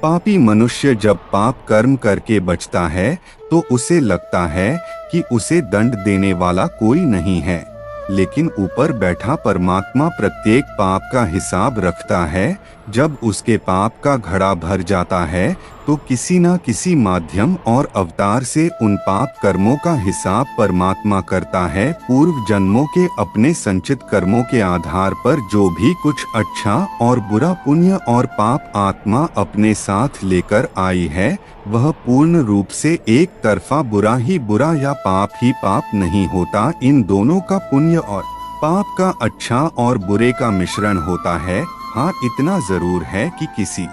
पापी मनुष्य जब पाप कर्म करके बचता है तो उसे लगता है कि उसे दंड देने वाला कोई नहीं है, लेकिन ऊपर बैठा परमात्मा प्रत्येक पाप का हिसाब रखता है। जब उसके पाप का घड़ा भर जाता है तो किसी न किसी माध्यम और अवतार से उन पाप कर्मों का हिसाब परमात्मा करता है। पूर्व जन्मों के अपने संचित कर्मों के आधार पर जो भी कुछ अच्छा और बुरा पुण्य और पाप आत्मा अपने साथ लेकर आई है, वह पूर्ण रूप से एक तरफा बुरा ही बुरा या पाप ही पाप नहीं होता। इन दोनों का पुण्य और पाप का अच्छा और बुरे का मिश्रण होता है। हाँ, इतना जरूर है कि किसी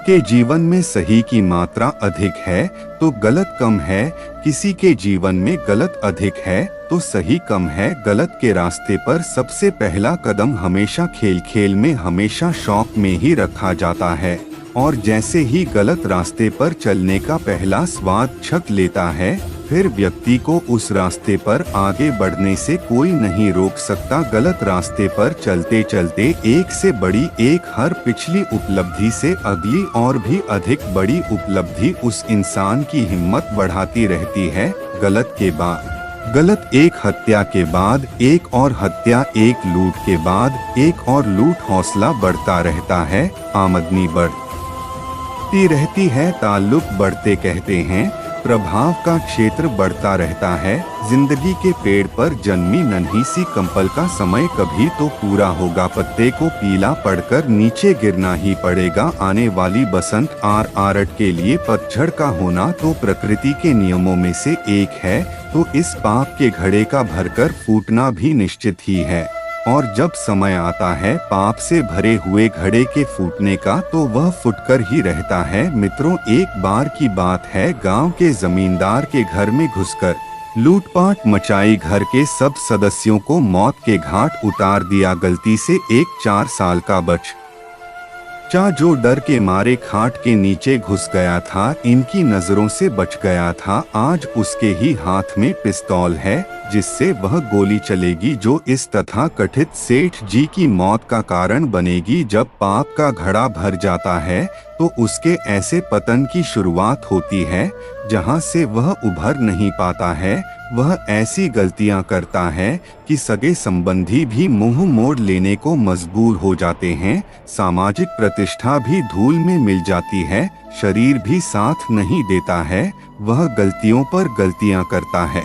के जीवन में सही की मात्रा अधिक है तो गलत कम है, किसी के जीवन में गलत अधिक है तो सही कम है। गलत के रास्ते पर सबसे पहला कदम हमेशा खेल खेल में, हमेशा शौक में ही रखा जाता है, और जैसे ही गलत रास्ते पर चलने का पहला स्वाद छक लेता है, फिर व्यक्ति को उस रास्ते पर आगे बढ़ने से कोई नहीं रोक सकता। गलत रास्ते पर चलते चलते एक से बड़ी एक, हर पिछली उपलब्धि से अगली और भी अधिक बड़ी उपलब्धि उस इंसान की हिम्मत बढ़ाती रहती है। गलत के बाद गलत, एक हत्या के बाद एक और हत्या, एक लूट के बाद एक और लूट, हौसला बढ़ता रहता है, आमदनी बढ़ती रहती है, ताल्लुक बढ़ते कहते हैं, प्रभाव का क्षेत्र बढ़ता रहता है। जिंदगी के पेड़ पर जन्मी नन्ही सी कंपल का समय कभी तो पूरा होगा, पत्ते को पीला पड़कर नीचे गिरना ही पड़ेगा। आने वाली बसंत आरट के लिए पतझड़ का होना तो प्रकृति के नियमों में से एक है, तो इस पाप के घड़े का भरकर फूटना भी निश्चित ही है। और जब समय आता है पाप से भरे हुए घड़े के फूटने का, तो वह फुटकर ही रहता है। मित्रों, एक बार की बात है, गांव के जमींदार के घर में घुसकर लूटपाट मचाई, घर के सब सदस्यों को मौत के घाट उतार दिया। गलती से एक 4 साल का बच्चा जो डर के मारे खाट के नीचे घुस गया था, इनकी नजरों से बच गया था। आज उसके ही हाथ में पिस्तौल है, जिससे वह गोली चलेगी जो इस तथा कथित सेठ जी की मौत का कारण बनेगी। जब पाप का घड़ा भर जाता है तो उसके ऐसे पतन की शुरुआत होती है जहां से वह उभर नहीं पाता है। वह ऐसी गलतियां करता है कि सगे संबंधी भी मुंह मोड़ लेने को मजबूर हो जाते हैं, सामाजिक प्रतिष्ठा भी धूल में मिल जाती है, शरीर भी साथ नहीं देता है। वह गलतियों पर गलतियां करता है,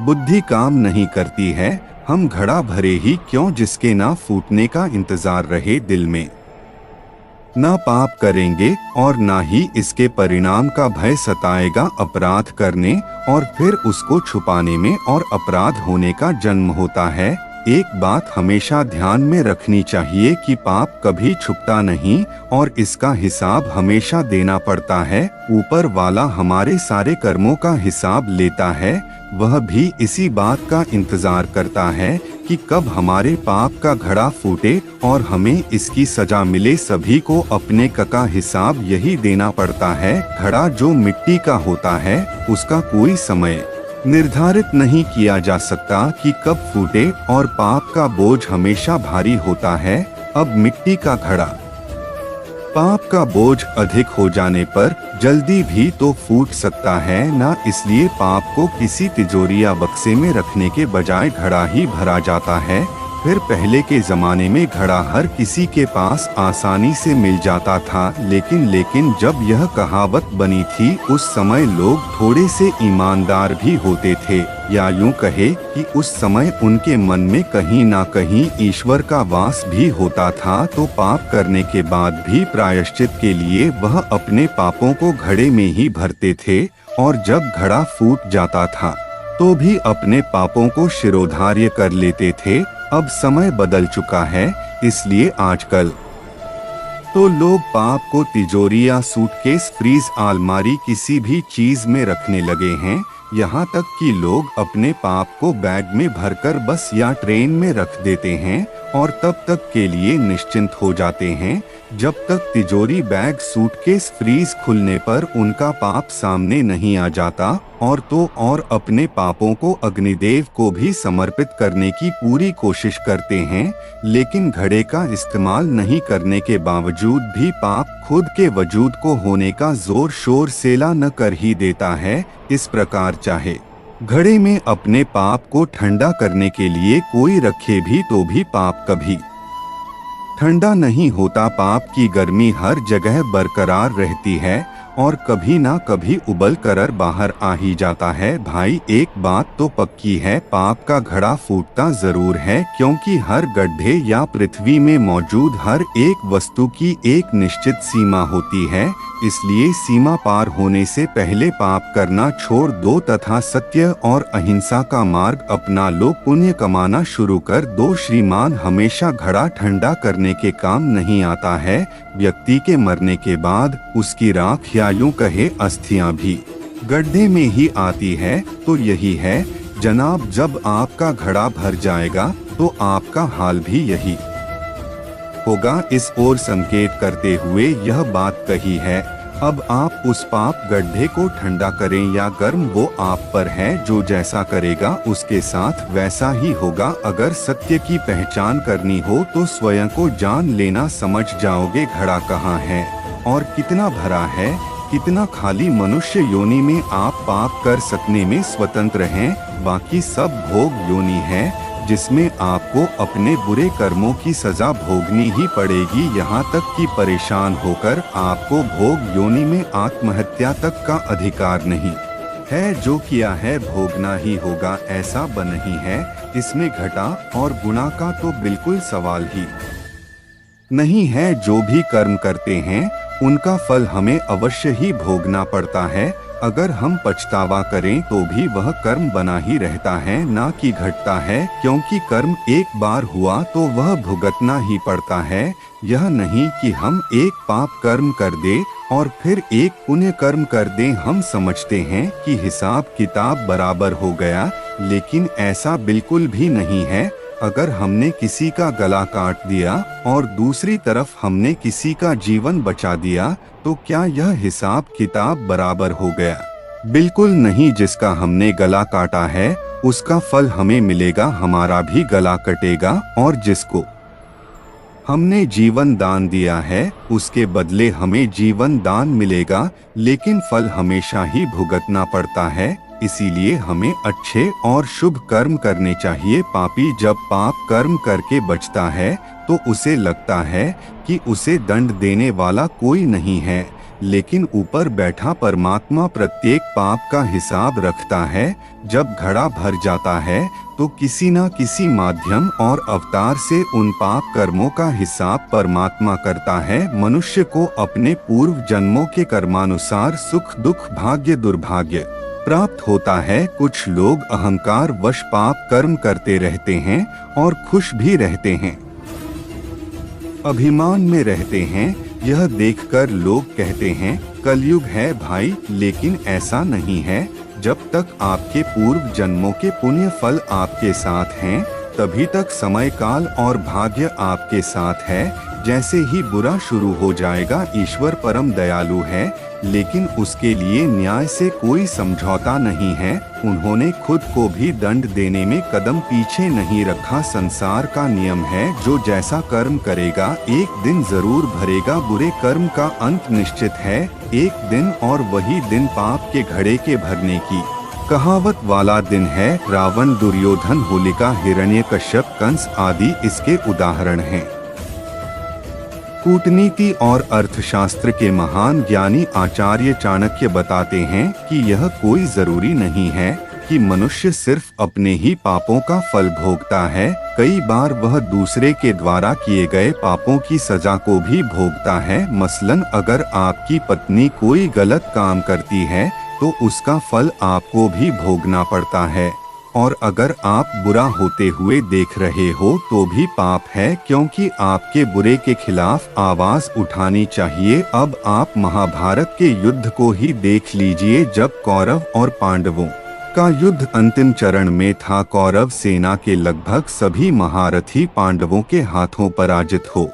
बुद्धि काम नहीं करती है। हम घड़ा भरे ही क्यों, जिसके ना फूटने का इंतजार रहे दिल में। ना पाप करेंगे और ना ही इसके परिणाम का भय सताएगा। अपराध करने और फिर उसको छुपाने में और अपराध होने का जन्म होता है। एक बात हमेशा ध्यान में रखनी चाहिए कि पाप कभी छुपता नहीं और इसका हिसाब हमेशा देना पड़ता है। ऊपर वाला हमारे सारे कर्मों का हिसाब लेता है, वह भी इसी बात का इंतजार करता है कि कब हमारे पाप का घड़ा फूटे और हमें इसकी सजा मिले। सभी को अपने का हिसाब यही देना पड़ता है। घड़ा जो मिट्टी का होता है उसका कोई समय निर्धारित नहीं किया जा सकता कि कब फूटे, और पाप का बोझ हमेशा भारी होता है। अब मिट्टी का घड़ा पाप का बोझ अधिक हो जाने पर जल्दी भी तो फूट सकता है ना, इसलिए पाप को किसी तिजोरी या बक्से में रखने के बजाय घड़ा ही भरा जाता है। फिर पहले के जमाने में घड़ा हर किसी के पास आसानी से मिल जाता था, लेकिन जब यह कहावत बनी थी उस समय लोग थोड़े से ईमानदार भी होते थे, या यूं कहे कि उस समय उनके मन में कहीं ना कहीं ईश्वर का वास भी होता था। तो पाप करने के बाद भी प्रायश्चित के लिए वह अपने पापों को घड़े में ही भरते थे, और जब घड़ा फूट जाता था तो भी अपने पापों को शिरोधार्य कर लेते थे। अब समय बदल चुका है, इसलिए आजकल तो लोग पाप को तिजोरी या सूटकेस, फ्रीज, अलमारी, किसी भी चीज में रखने लगे हैं। यहाँ तक कि लोग अपने पाप को बैग में भरकर बस या ट्रेन में रख देते हैं और तब तक के लिए निश्चिंत हो जाते हैं। जब तक तिजोरी, बैग, सूटकेस, फ्रीज खुलने पर उनका पाप सामने नहीं आ जाता और अपने पापों को अग्निदेव को भी समर्पित करने की पूरी कोशिश करते हैं, लेकिन घड़े का इस्तेमाल नहीं करने के बावजूद भी पाप खुद के वजूद को होने का जोर शोर सेला न कर ही देता है। इस प्रकार चाहे घड़े में अपने पाप को ठंडा करने के लिए कोई रखे भी तो भी पाप कभी ठंडा नहीं होता। पाप की गर्मी हर जगह बरकरार रहती है और कभी ना कभी उबल कर बाहर आ ही जाता है। भाई एक बात तो पक्की है, पाप का घड़ा फूटता जरूर है, क्योंकि हर गड्ढे या पृथ्वी में मौजूद हर एक वस्तु की एक निश्चित सीमा होती है। इसलिए सीमा पार होने से पहले पाप करना छोड़ दो तथा सत्य और अहिंसा का मार्ग अपना लो। पुण्य कमाना शुरू कर दो। श्रीमान हमेशा घड़ा ठंडा करने के काम नहीं आता है। व्यक्ति के मरने के बाद उसकी राख या यूं कहे अस्थियां भी गड्ढे में ही आती है। तो यही है जनाब, जब आपका घड़ा भर जाएगा तो आपका हाल भी यही होगा। इस ओर संकेत करते हुए यह बात कही है। अब आप उस पाप गड्ढे को ठंडा करें या गर्म, वो आप पर है। जो जैसा करेगा उसके साथ वैसा ही होगा। अगर सत्य की पहचान करनी हो तो स्वयं को जान लेना, समझ जाओगे घड़ा कहाँ है और कितना भरा है, कितना खाली। मनुष्य योनि में आप पाप कर सकने में स्वतंत्र हैं, बाकी सब भोग योनि है जिसमें आपको अपने बुरे कर्मों की सजा भोगनी ही पड़ेगी। यहाँ तक कि परेशान होकर आपको भोग योनि में आत्महत्या तक का अधिकार नहीं है। जो किया है भोगना ही होगा, ऐसा बन ही है। इसमें घटा और गुणा का तो बिल्कुल सवाल ही नहीं है। जो भी कर्म करते हैं उनका फल हमें अवश्य ही भोगना पड़ता है। अगर हम पछतावा करें तो भी वह कर्म बना ही रहता है, ना कि घटता है, क्योंकि कर्म एक बार हुआ तो वह भुगतना ही पड़ता है। यह नहीं कि हम एक पाप कर्म कर दे और फिर एक पुण्य कर्म कर दें। हम समझते हैं कि हिसाब किताब बराबर हो गया, लेकिन ऐसा बिल्कुल भी नहीं है। अगर हमने किसी का गला काट दिया और दूसरी तरफ हमने किसी का जीवन बचा दिया, तो क्या यह हिसाब किताब बराबर हो गया? बिल्कुल नहीं। जिसका हमने गला काटा है उसका फल हमें मिलेगा, हमारा भी गला कटेगा। और जिसको हमने जीवन दान दिया है उसके बदले हमें जीवन दान मिलेगा, लेकिन फल हमेशा ही भुगतना पड़ता है। इसीलिए हमें अच्छे और शुभ कर्म करने चाहिए। पापी जब पाप कर्म करके बचता है तो उसे लगता है कि उसे दंड देने वाला कोई नहीं है, लेकिन ऊपर बैठा परमात्मा प्रत्येक पाप का हिसाब रखता है। जब घड़ा भर जाता है तो किसी न किसी माध्यम और अवतार से उन पाप कर्मों का हिसाब परमात्मा करता है। मनुष्य को अपने पूर्व जन्मों के कर्मानुसार सुख दुख भाग्य दुर्भाग्य प्राप्त होता है। कुछ लोग अहंकार वश पाप कर्म करते रहते हैं और खुश भी रहते हैं, अभिमान में रहते हैं। यह देखकर लोग कहते हैं कलयुग है भाई, लेकिन ऐसा नहीं है। जब तक आपके पूर्व जन्मों के पुण्य फल आपके साथ हैं, तभी तक समय काल और भाग्य आपके साथ है। जैसे ही बुरा शुरू हो जाएगा, ईश्वर परम दयालु है, लेकिन उसके लिए न्याय से कोई समझौता नहीं है। उन्होंने खुद को भी दंड देने में कदम पीछे नहीं रखा। संसार का नियम है, जो जैसा कर्म करेगा एक दिन जरूर भरेगा। बुरे कर्म का अंत निश्चित है एक दिन, और वही दिन पाप के घड़े के भरने की कहावत वाला दिन है। रावण, दुर्योधन, होलिका, हिरण्यकश्यप, कंस आदि इसके उदाहरण हैं। कूटनीति और अर्थशास्त्र के महान ज्ञानी आचार्य चाणक्य बताते हैं कि यह कोई जरूरी नहीं है कि मनुष्य सिर्फ अपने ही पापों का फल भोगता है। कई बार वह दूसरे के द्वारा किए गए पापों की सजा को भी भोगता है। मसलन अगर आपकी पत्नी कोई गलत काम करती है तो उसका फल आपको भी भोगना पड़ता है, और अगर आप बुरा होते हुए देख रहे हो तो भी पाप है, क्योंकि आपके बुरे के खिलाफ आवाज उठानी चाहिए। अब आप महाभारत के युद्ध को ही देख लीजिए। जब कौरव और पांडवों का युद्ध अंतिम चरण में था, कौरव सेना के लगभग सभी महारथी पांडवों के हाथों पराजित हो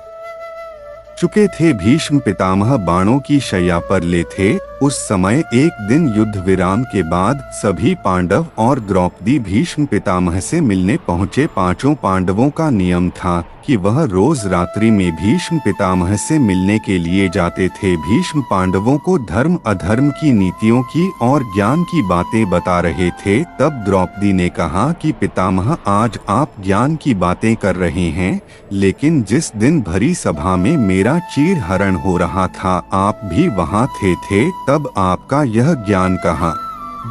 चुके थे। भीष्म पितामह बाणों की शैया पर ले थे। उस समय एक दिन युद्ध विराम के बाद सभी पांडव और द्रौपदी भीष्म पितामह से मिलने पहुँचे। पांचों पांडवों का नियम था कि वह रोज रात्रि में भीष्म पितामह से मिलने के लिए जाते थे। भीष्म पांडवों को धर्म अधर्म की नीतियों की और ज्ञान की बातें बता रहे थे। तब द्रौपदी ने कहा कि पितामह, आज आप ज्ञान की बातें कर रहे हैं, लेकिन जिस दिन भरी सभा में मेरा चीर हरण हो रहा था आप भी वहां थे, तब आपका यह ज्ञान कहाँ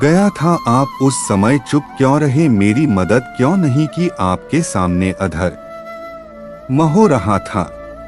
गया था? आप उस समय चुप क्यों रहे? मेरी मदद क्यों नहीं की? आपके सामने अधर हो रहा था।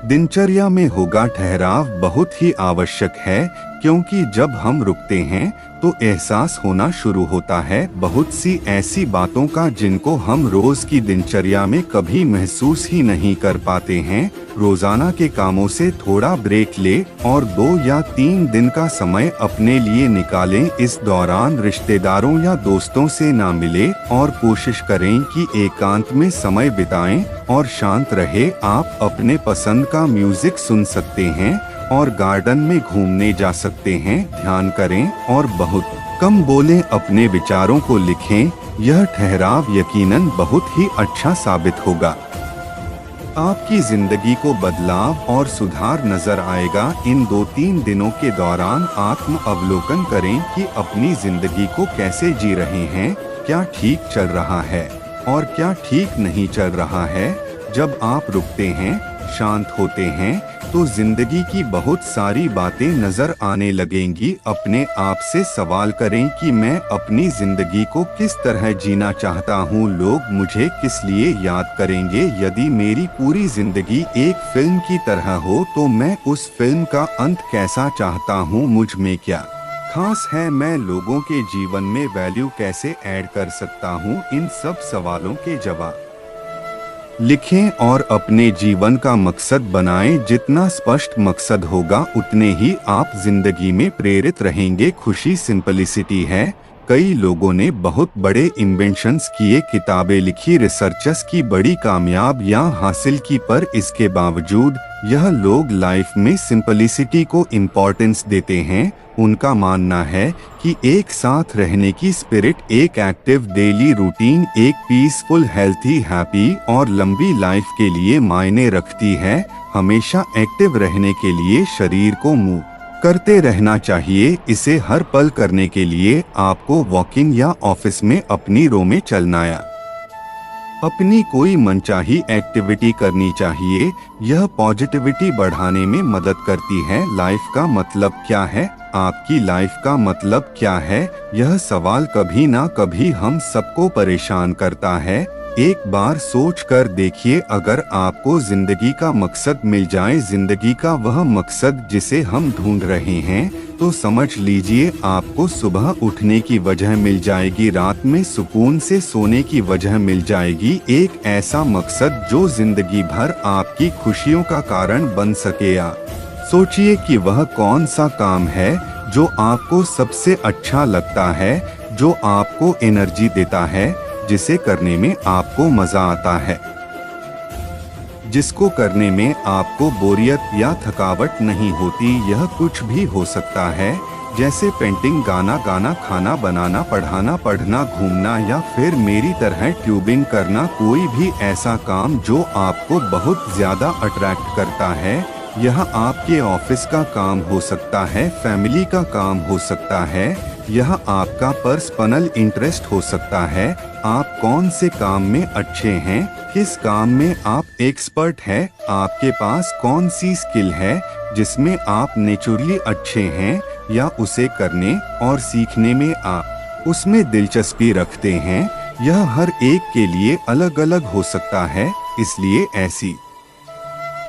दिनचर्या में होगा ठहराव बहुत ही आवश्यक है, क्योंकि जब हम रुकते हैं तो एहसास होना शुरू होता है बहुत सी ऐसी बातों का जिनको हम रोज की दिनचर्या में कभी महसूस ही नहीं कर पाते हैं। रोजाना के कामों से थोड़ा ब्रेक ले और 2 या 3 दिन का समय अपने लिए निकालें। इस दौरान रिश्तेदारों या दोस्तों से ना मिले और कोशिश करें कि एकांत में समय बिताएं और शांत रहे। आप अपने पसंद का म्यूजिक सुन सकते हैं और गार्डन में घूमने जा सकते हैं। ध्यान करें और बहुत कम बोलें। अपने विचारों को लिखें। यह ठहराव यकीनन बहुत ही अच्छा साबित होगा। आपकी जिंदगी को बदलाव और सुधार नजर आएगा। इन 2-3 दिनों के दौरान आत्म अवलोकन करें कि अपनी जिंदगी को कैसे जी रहे हैं, क्या ठीक चल रहा है और क्या ठीक नहीं चल रहा है। जब आप रुकते हैं, शांत होते हैं, तो जिंदगी की बहुत सारी बातें नजर आने लगेंगी। अपने आप से सवाल करें कि मैं अपनी जिंदगी को किस तरह जीना चाहता हूँ। लोग मुझे किस लिए याद करेंगे? यदि मेरी पूरी जिंदगी एक फिल्म की तरह हो तो मैं उस फिल्म का अंत कैसा चाहता हूँ? मुझ में क्या खास है? मैं लोगों के जीवन में वैल्यू कैसे ऐड कर सकता हूँ? इन सब सवालों के जवाब लिखें और अपने जीवन का मकसद बनाएं। जितना स्पष्ट मकसद होगा उतने ही आप जिंदगी में प्रेरित रहेंगे। खुशी सिंपलिसिटी है। कई लोगों ने बहुत बड़े इन्वेंशंस किए, किताबें लिखी, रिसर्चर्स की बड़ी कामयाबियां हासिल की, पर इसके बावजूद यह लोग लाइफ में सिंपलिसिटी को इम्पोर्टेंस देते हैं। उनका मानना है कि एक साथ रहने की स्पिरिट, एक एक्टिव डेली रूटीन, एक पीसफुल, हेल्थी, हैप्पी और लंबी लाइफ के लिए मायने रखती है। हमेशा एक्टिव रहने के लिए शरीर को मूव करते रहना चाहिए। इसे हर पल करने के लिए आपको वॉकिंग या ऑफिस में अपनी रो में चलना या अपनी कोई मनचाही एक्टिविटी करनी चाहिए। यह पॉजिटिविटी बढ़ाने में मदद करती है। लाइफ का मतलब क्या है? आपकी लाइफ का मतलब क्या है? यह सवाल कभी ना कभी हम सबको परेशान करता है। एक बार सोच कर देखिए, अगर आपको जिंदगी का मकसद मिल जाए, जिंदगी का वह मकसद जिसे हम ढूंढ रहे हैं, तो समझ लीजिए आपको सुबह उठने की वजह मिल जाएगी, रात में सुकून से सोने की वजह मिल जाएगी। एक ऐसा मकसद जो जिंदगी भर आपकी खुशियों का कारण बन सके। सोचिए कि वह कौन सा काम है जो आपको सबसे अच्छा लगता है, जो आपको एनर्जी देता है, जिसे करने में आपको मजा आता है, जिसको करने में आपको बोरियत या थकावट नहीं होती। यह कुछ भी हो सकता है, जैसे पेंटिंग, गाना गाना, खाना बनाना, पढ़ाना, पढ़ना, घूमना या फिर मेरी तरह ट्यूबिंग करना। कोई भी ऐसा काम जो आपको बहुत ज्यादा अट्रैक्ट करता है। यह आपके ऑफिस का काम हो सकता है, फैमिली का काम हो सकता है, यह आपका पर्सनल इंटरेस्ट हो सकता है। आप कौन से काम में अच्छे हैं, किस काम में आप एक्सपर्ट हैं, आपके पास कौन सी स्किल है जिसमें आप नेचुरली अच्छे हैं, या उसे करने और सीखने में आप उसमें दिलचस्पी रखते हैं। यह हर एक के लिए अलग अलग हो सकता है, इसलिए ऐसी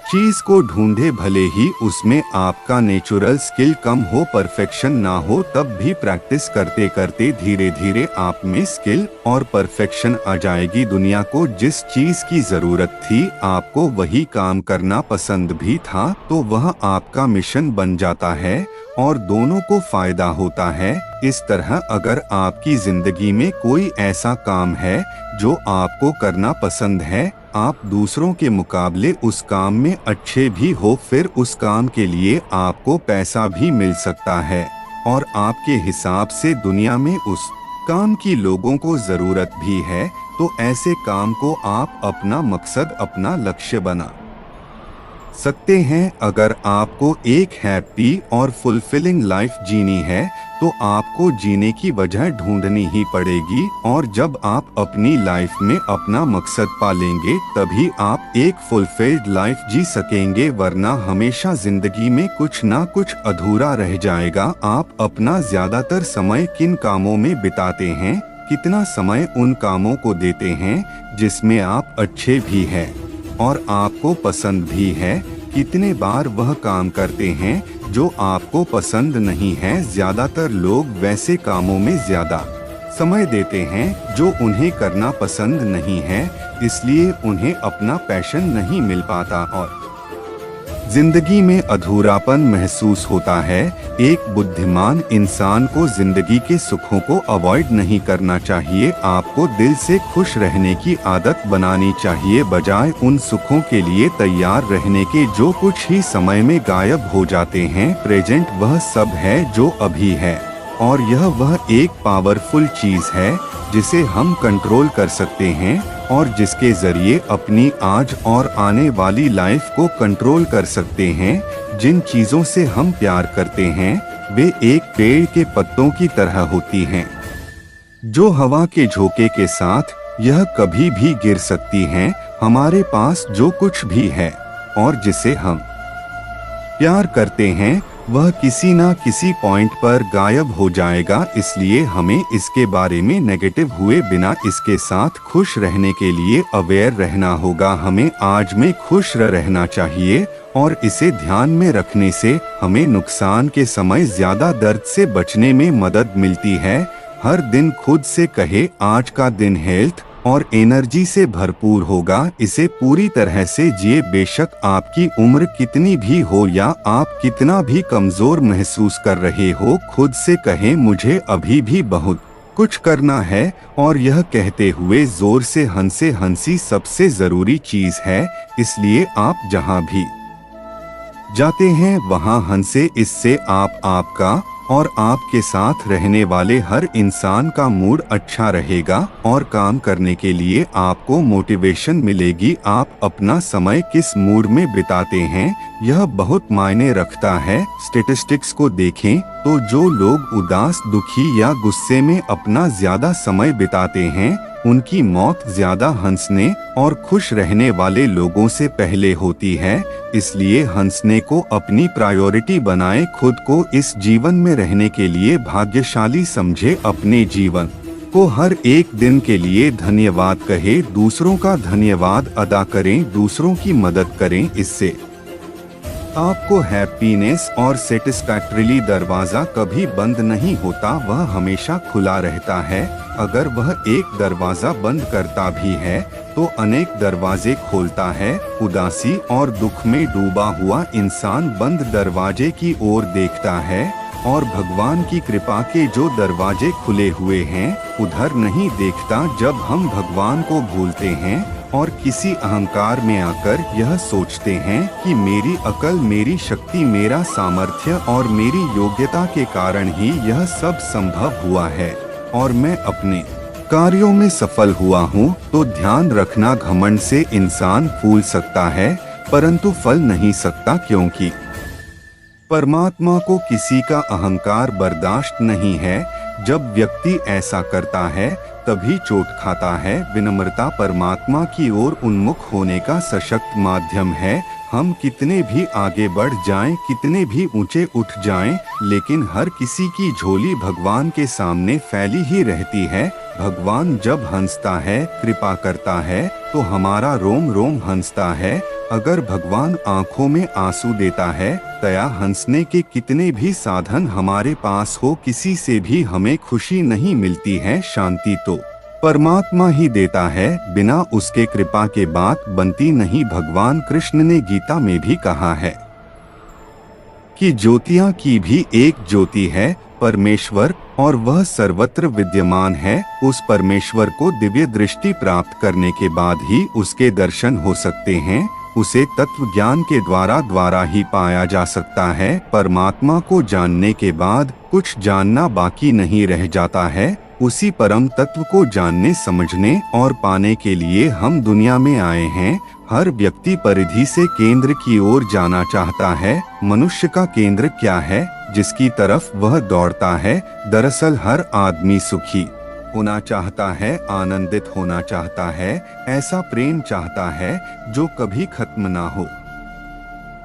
चीज को ढूंढे, भले ही उसमें आपका नेचुरल स्किल कम हो, परफेक्शन ना हो, तब भी प्रैक्टिस करते करते धीरे धीरे आप में स्किल और परफेक्शन आ जाएगी। दुनिया को जिस चीज की जरूरत थी, आपको वही काम करना पसंद भी था, तो वह आपका मिशन बन जाता है और दोनों को फायदा होता है। इस तरह अगर आपकी जिंदगी में कोई ऐसा काम है जो आपको करना पसंद है, आप दूसरों के मुकाबले उस काम में अच्छे भी हो, फिर उस काम के लिए आपको पैसा भी मिल सकता है और आपके हिसाब से दुनिया में उस काम की लोगों को जरूरत भी है, तो ऐसे काम को आप अपना मकसद, अपना लक्ष्य बना सकते हैं। अगर आपको एक हैप्पी और फुलफिलिंग लाइफ जीनी है तो आपको जीने की वजह ढूंढनी ही पड़ेगी, और जब आप अपनी लाइफ में अपना मकसद पालेंगे तभी आप एक फुलफिल्ड लाइफ जी सकेंगे, वरना हमेशा जिंदगी में कुछ ना कुछ अधूरा रह जाएगा। आप अपना ज्यादातर समय किन कामों में बिताते हैं, कितना समय उन कामों को देते हैं जिसमें आप अच्छे भी हैं और आपको पसंद भी है, कितने बार वह काम करते हैं जो आपको पसंद नहीं है। ज्यादातर लोग वैसे कामों में ज्यादा समय देते हैं जो उन्हें करना पसंद नहीं है, इसलिए उन्हें अपना पैशन नहीं मिल पाता और जिंदगी में अधूरापन महसूस होता है। एक बुद्धिमान इंसान को जिंदगी के सुखों को अवॉइड नहीं करना चाहिए, आपको दिल से खुश रहने की आदत बनानी चाहिए, बजाय उन सुखों के लिए तैयार रहने के जो कुछ ही समय में गायब हो जाते हैं। प्रेजेंट वह सब है जो अभी है, और यह वह एक पावरफुल चीज है जिसे हम कंट्रोल कर सकते हैं और जिसके जरिए अपनी आज और आने वाली लाइफ को कंट्रोल कर सकते हैं। जिन चीजों से हम प्यार करते हैं वे एक पेड़ के पत्तों की तरह होती हैं, जो हवा के झोंके के साथ यह कभी भी गिर सकती हैं। हमारे पास जो कुछ भी है और जिसे हम प्यार करते हैं वह किसी ना किसी पॉइंट पर गायब हो जाएगा, इसलिए हमें इसके बारे में नेगेटिव हुए बिना इसके साथ खुश रहने के लिए अवेयर रहना होगा। हमें आज में खुश रहना चाहिए और इसे ध्यान में रखने से हमें नुकसान के समय ज्यादा दर्द से बचने में मदद मिलती है। हर दिन खुद से कहे आज का दिन हेल्थ और एनर्जी से भरपूर होगा, इसे पूरी तरह से जिए। बेशक आपकी उम्र कितनी भी हो या आप कितना भी कमजोर महसूस कर रहे हो, खुद से कहें मुझे अभी भी बहुत कुछ करना है, और यह कहते हुए जोर से हंसे। हंसी सबसे जरूरी चीज है, इसलिए आप जहां भी जाते हैं वहां हंसे। इससे आपका और आपके साथ रहने वाले हर इंसान का मूड अच्छा रहेगा और काम करने के लिए आपको मोटिवेशन मिलेगी। आप अपना समय किस मूड में बिताते हैं यह बहुत मायने रखता है। स्टैटिस्टिक्स को देखें तो जो लोग उदास, दुखी या गुस्से में अपना ज्यादा समय बिताते हैं उनकी मौत ज्यादा हंसने और खुश रहने वाले लोगों से पहले होती है। इसलिए हंसने को अपनी प्रायोरिटी बनाएं, खुद को इस जीवन में रहने के लिए भाग्यशाली समझे। अपने जीवन को हर एक दिन के लिए धन्यवाद कहे, दूसरों का धन्यवाद अदा करें, दूसरों की मदद करें। इससे आपको हैप्पीनेस और सेटिस्फैक्टरीली दरवाजा कभी बंद नहीं होता, वह हमेशा खुला रहता है। अगर वह एक दरवाजा बंद करता भी है तो अनेक दरवाजे खोलता है। उदासी और दुख में डूबा हुआ इंसान बंद दरवाजे की ओर देखता है और भगवान की कृपा के जो दरवाजे खुले हुए हैं उधर नहीं देखता। जब हम भगवान को भूलते हैं और किसी अहंकार में आकर यह सोचते हैं कि मेरी अकल, मेरी शक्ति, मेरा सामर्थ्य और मेरी योग्यता के कारण ही यह सब संभव हुआ है और मैं अपने कार्यों में सफल हुआ हूँ, तो ध्यान रखना घमंड से इंसान फूल सकता है परंतु फल नहीं सकता, क्योंकि परमात्मा को किसी का अहंकार बर्दाश्त नहीं है। जब व्यक्ति ऐसा करता है तभी चोट खाता है। विनम्रता परमात्मा की ओर उन्मुख होने का सशक्त माध्यम है। हम कितने भी आगे बढ़ जाएं, कितने भी ऊंचे उठ जाएं, लेकिन हर किसी की झोली भगवान के सामने फैली ही रहती है। भगवान जब हंसता है, कृपा करता है, तो हमारा रोम रोम हंसता है। अगर भगवान आंखों में आंसू देता है, तया हंसने के कितने भी साधन हमारे पास हो, किसी से भी हमें खुशी नहीं मिलती है। शांति तो परमात्मा ही देता है, बिना उसके कृपा के बात बनती नहीं। भगवान कृष्ण ने गीता में भी कहा है कि ज्योतियां की भी एक ज्योति है, परमेश्वर, और वह सर्वत्र विद्यमान है। उस परमेश्वर को दिव्य दृष्टि प्राप्त करने के बाद ही उसके दर्शन हो सकते हैं। उसे तत्व ज्ञान के द्वारा ही पाया जा सकता है। परमात्मा को जानने के बाद कुछ जानना बाकी नहीं रह जाता है। उसी परम तत्व को जानने, समझने और पाने के लिए हम दुनिया में आए हैं। हर व्यक्ति परिधि से केंद्र की ओर जाना चाहता है। मनुष्य का केंद्र क्या है जिसकी तरफ वह दौड़ता है? दरअसल हर आदमी सुखी होना चाहता है, आनंदित होना चाहता है, ऐसा प्रेम चाहता है जो कभी खत्म ना हो,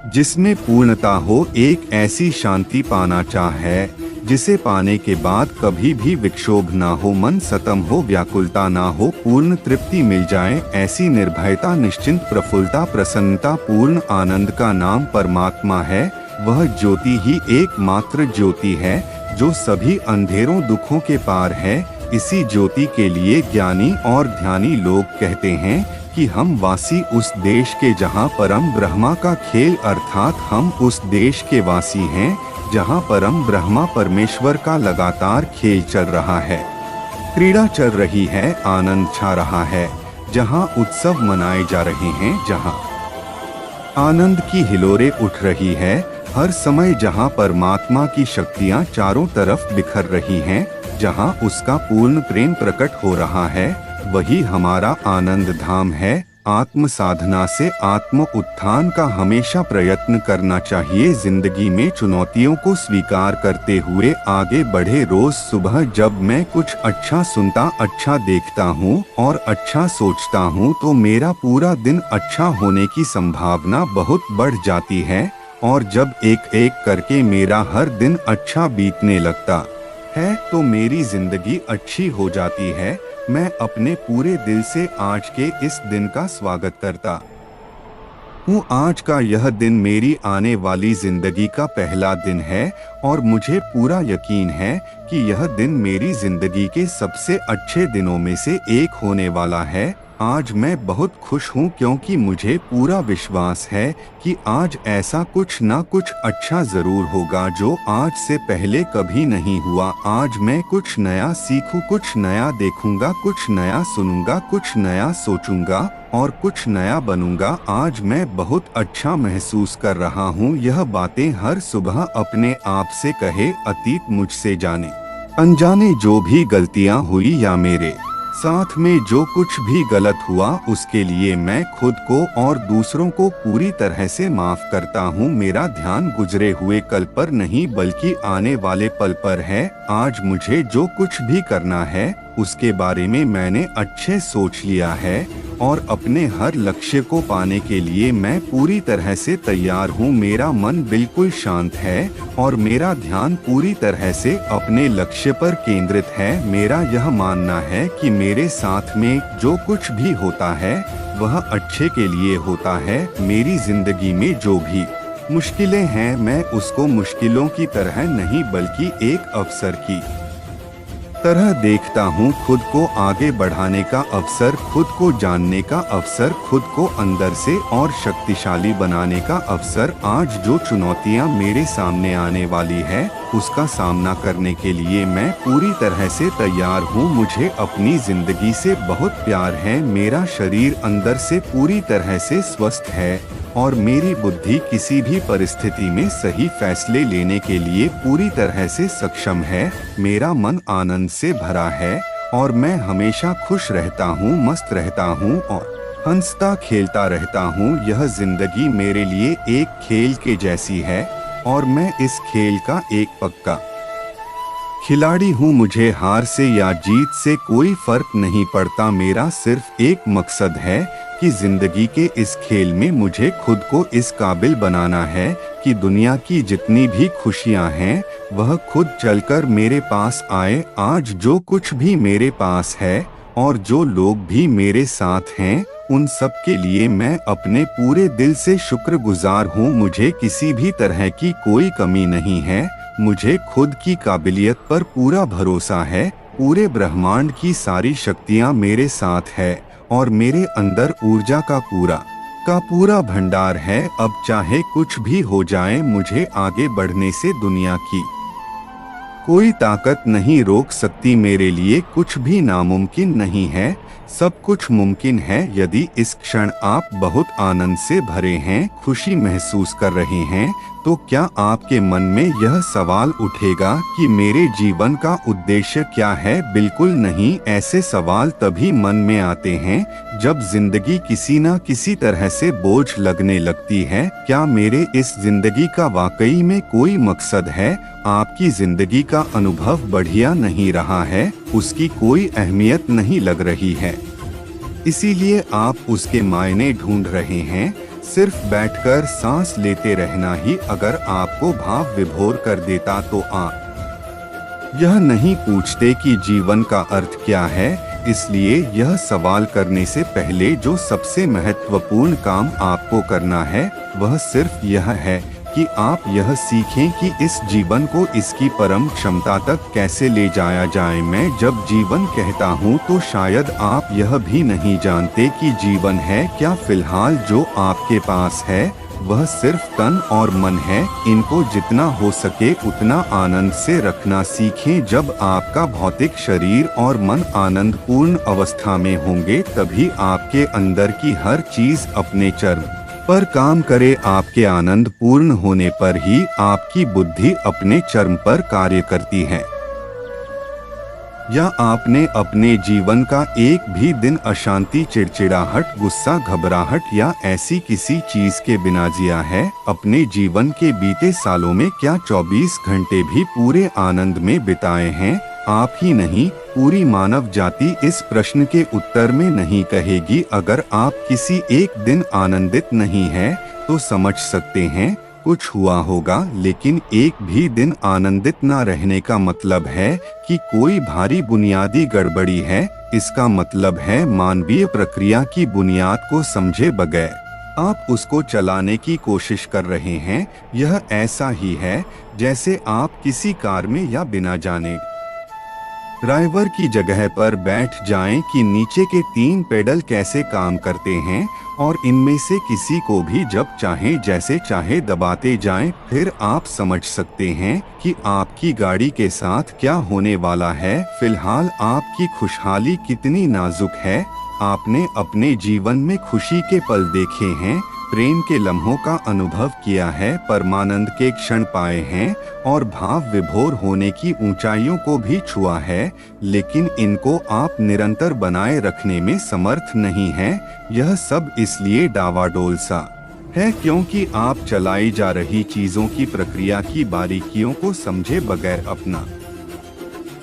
जिसमें पूर्णता हो। एक ऐसी शांति पाना है जिसे पाने के बाद कभी भी विक्षोभ ना हो, मन सतम हो, व्याकुलता ना हो, पूर्ण तृप्ति मिल जाए। ऐसी निर्भयता, निश्चिंत प्रफुल्लता, प्रसन्नता, पूर्ण आनंद का नाम परमात्मा है। वह ज्योति ही एकमात्र ज्योति है जो सभी अंधेरों, दुखों के पार है। इसी ज्योति के लिए ज्ञानी और ध्यानी लोग कहते हैं कि हम वासी उस देश के जहाँ परम ब्रह्मा का खेल, अर्थात हम उस देश के वासी हैं जहाँ परम ब्रह्मा परमेश्वर का लगातार खेल चल रहा है, क्रीड़ा चल रही है, आनंद छा रहा है, जहाँ उत्सव मनाए जा रहे हैं, जहाँ आनंद की हिलोरें उठ रही है। हर समय जहाँ परमात्मा की शक्तियाँ चारों तरफ बिखर रही हैं, जहाँ उसका पूर्ण प्रेम प्रकट हो रहा है, वही हमारा आनंद धाम है। आत्म साधना से आत्म उत्थान का हमेशा प्रयत्न करना चाहिए। जिंदगी में चुनौतियों को स्वीकार करते हुए आगे बढ़े। रोज सुबह जब मैं कुछ अच्छा सुनता, अच्छा देखता हूँ और अच्छा सोचता हूँ तो मेरा पूरा दिन अच्छा होने की संभावना बहुत बढ़ जाती है। और जब एक एक करके मेरा हर दिन अच्छा बीतने लगता है तो मेरी जिंदगी अच्छी हो जाती है। मैं अपने पूरे दिल से आज के इस दिन का स्वागत करता हूँ। आज का यह दिन मेरी आने वाली जिंदगी का पहला दिन है और मुझे पूरा यकीन है कि यह दिन मेरी जिंदगी के सबसे अच्छे दिनों में से एक होने वाला है। आज मैं बहुत खुश हूँ क्योंकि मुझे पूरा विश्वास है कि आज ऐसा कुछ ना कुछ अच्छा जरूर होगा जो आज से पहले कभी नहीं हुआ। आज मैं कुछ नया सीखूं, कुछ नया देखूंगा, कुछ नया सुनूंगा, कुछ नया सोचूंगा और कुछ नया बनूंगा। आज मैं बहुत अच्छा महसूस कर रहा हूँ। यह बातें हर सुबह अपने आप से कहे। अतीत मुझसे जाने अनजाने जो भी गलतियाँ हुई या मेरे साथ में जो कुछ भी गलत हुआ उसके लिए मैं खुद को और दूसरों को पूरी तरह से माफ करता हूँ। मेरा ध्यान गुजरे हुए कल पर नहीं बल्कि आने वाले पल पर है। आज मुझे जो कुछ भी करना है उसके बारे में मैंने अच्छे सोच लिया है और अपने हर लक्ष्य को पाने के लिए मैं पूरी तरह से तैयार हूँ। मेरा मन बिल्कुल शांत है और मेरा ध्यान पूरी तरह से अपने लक्ष्य पर केंद्रित है। मेरा यह मानना है कि मेरे साथ में जो कुछ भी होता है वह अच्छे के लिए होता है। मेरी जिंदगी में जो भी मुश्किलें हैं मैं उसको मुश्किलों की तरह नहीं बल्कि एक अवसर की तरह देखता हूँ। खुद को आगे बढ़ाने का अवसर, खुद को जानने का अवसर, खुद को अंदर से और शक्तिशाली बनाने का अवसर। आज जो चुनौतियाँ मेरे सामने आने वाली है उसका सामना करने के लिए मैं पूरी तरह से तैयार हूँ। मुझे अपनी जिंदगी से बहुत प्यार है। मेरा शरीर अंदर से पूरी तरह से स्वस्थ है और मेरी बुद्धि किसी भी परिस्थिति में सही फैसले लेने के लिए पूरी तरह से सक्षम है। मेरा मन आनंद से भरा है और मैं हमेशा खुश रहता हूँ, मस्त रहता हूँ और हंसता खेलता रहता हूँ। यह जिंदगी मेरे लिए एक खेल के जैसी है और मैं इस खेल का एक पक्का खिलाड़ी हूँ। मुझे हार से या जीत से कोई फर्क नहीं पड़ता। मेरा सिर्फ एक मकसद है कि जिंदगी के इस खेल में मुझे खुद को इस काबिल बनाना है कि दुनिया की जितनी भी खुशियाँ हैं वह खुद चलकर मेरे पास आए। आज जो कुछ भी मेरे पास है और जो लोग भी मेरे साथ हैं उन सब के लिए मैं अपने पूरे दिल से शुक्रगुजार हूँ। मुझे किसी भी तरह की कोई कमी नहीं है। मुझे खुद की काबिलियत पर पूरा भरोसा है। पूरे ब्रह्मांड की सारी शक्तियाँ मेरे साथ है और मेरे अंदर ऊर्जा का पूरा भंडार है। अब चाहे कुछ भी हो जाए मुझे आगे बढ़ने से दुनिया की कोई ताकत नहीं रोक सकती, मेरे लिए कुछ भी नामुमकिन नहीं है, सब कुछ मुमकिन है। यदि इस क्षण आप बहुत आनंद से भरे हैं, खुशी महसूस कर रहे हैं, तो क्या आपके मन में यह सवाल उठेगा कि मेरे जीवन का उद्देश्य क्या है? बिल्कुल नहीं। ऐसे सवाल तभी मन में आते हैं जब जिंदगी किसी न किसी तरह से बोझ लगने लगती है। क्या मेरे इस जिंदगी का वाकई में कोई मकसद है? आपकी जिंदगी का अनुभव बढ़िया नहीं रहा है, उसकी कोई अहमियत नहीं लग रही है, इसीलिए आप उसके मायने ढूंढ रहे हैं। सिर्फ बैठकर सांस लेते रहना ही अगर आपको भाव विभोर कर देता तो आप यह नहीं पूछते कि जीवन का अर्थ क्या है। इसलिए यह सवाल करने से पहले जो सबसे महत्वपूर्ण काम आपको करना है वह सिर्फ यह है कि आप यह सीखें कि इस जीवन को इसकी परम क्षमता तक कैसे ले जाया जाए। मैं जब जीवन कहता हूँ तो शायद आप यह भी नहीं जानते कि जीवन है क्या। फिलहाल जो आपके पास है वह सिर्फ तन और मन है। इनको जितना हो सके उतना आनंद से रखना सीखें। जब आपका भौतिक शरीर और मन आनंदपूर्ण अवस्था में होंगे तभी आपके अंदर की हर चीज अपने चरम पर काम करे। आपके आनंद पूर्ण होने पर ही आपकी बुद्धि अपने चरम पर कार्य करती है। या आपने अपने जीवन का एक भी दिन अशांति, चिड़चिड़ाहट, गुस्सा, घबराहट या ऐसी किसी चीज के बिना जिया है? अपने जीवन के बीते सालों में क्या 24 घंटे भी पूरे आनंद में बिताए हैं? आप ही नहीं, पूरी मानव जाति इस प्रश्न के उत्तर में नहीं कहेगी। अगर आप किसी एक दिन आनंदित नहीं है तो समझ सकते हैं कुछ हुआ होगा, लेकिन एक भी दिन आनंदित न रहने का मतलब है कि कोई भारी बुनियादी गड़बड़ी है। इसका मतलब है मानवीय प्रक्रिया की बुनियाद को समझे बगैर आप उसको चलाने की कोशिश कर रहे हैं। यह ऐसा ही है जैसे आप किसी कार में या बिना जाने ड्राइवर की जगह पर बैठ जाएं कि नीचे के 3 पेडल कैसे काम करते हैं और इनमें से किसी को भी जब चाहे जैसे चाहे दबाते जाएं। फिर आप समझ सकते हैं कि आपकी गाड़ी के साथ क्या होने वाला है। फिलहाल आपकी खुशहाली कितनी नाजुक है। आपने अपने जीवन में खुशी के पल देखे हैं, प्रेम के लम्हों का अनुभव किया है, परमानंद के क्षण पाए हैं और भाव विभोर होने की ऊंचाइयों को भी छुआ है, लेकिन इनको आप निरंतर बनाए रखने में समर्थ नहीं हैं। यह सब इसलिए डावाडोल सा है क्योंकि आप चलाई जा रही चीजों की प्रक्रिया की बारीकियों को समझे बगैर अपना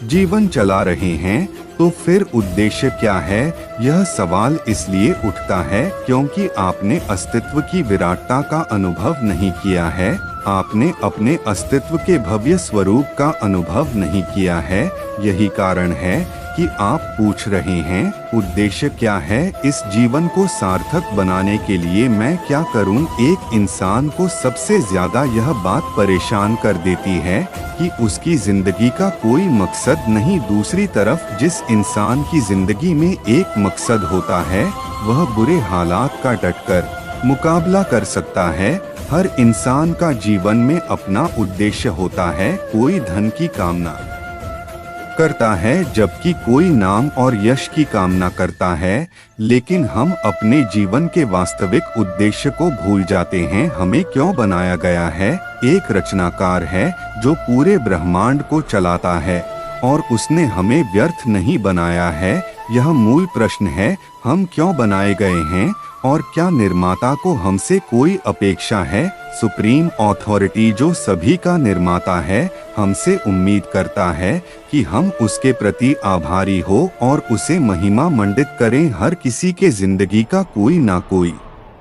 जीवन चला रहे हैं। तो फिर उद्देश्य क्या है? यह सवाल इसलिए उठता है क्योंकि आपने अस्तित्व की विराटता का अनुभव नहीं किया है। आपने अपने अस्तित्व के भव्य स्वरूप का अनुभव नहीं किया है। यही कारण है कि आप पूछ रहे हैं उद्देश्य क्या है? इस जीवन को सार्थक बनाने के लिए मैं क्या करूं? एक इंसान को सबसे ज्यादा यह बात परेशान कर देती है कि उसकी जिंदगी का कोई मकसद नहीं। दूसरी तरफ जिस इंसान की जिंदगी में एक मकसद होता है वह बुरे हालात का डटकर मुकाबला कर सकता है। हर इंसान का जीवन में अपना उद्देश्य होता है। कोई धन की कामना करता है जबकि कोई नाम और यश की कामना करता है, लेकिन हम अपने जीवन के वास्तविक उद्देश्य को भूल जाते हैं। हमें क्यों बनाया गया है? एक रचनाकार है जो पूरे ब्रह्मांड को चलाता है और उसने हमें व्यर्थ नहीं बनाया है। यह मूल प्रश्न है, हम क्यों बनाए गए हैं और क्या निर्माता को हमसे कोई अपेक्षा है? सुप्रीम अथॉरिटी जो सभी का निर्माता है हमसे उम्मीद करता है कि हम उसके प्रति आभारी हो और उसे महिमा मंडित करें। हर किसी के जिंदगी का कोई ना कोई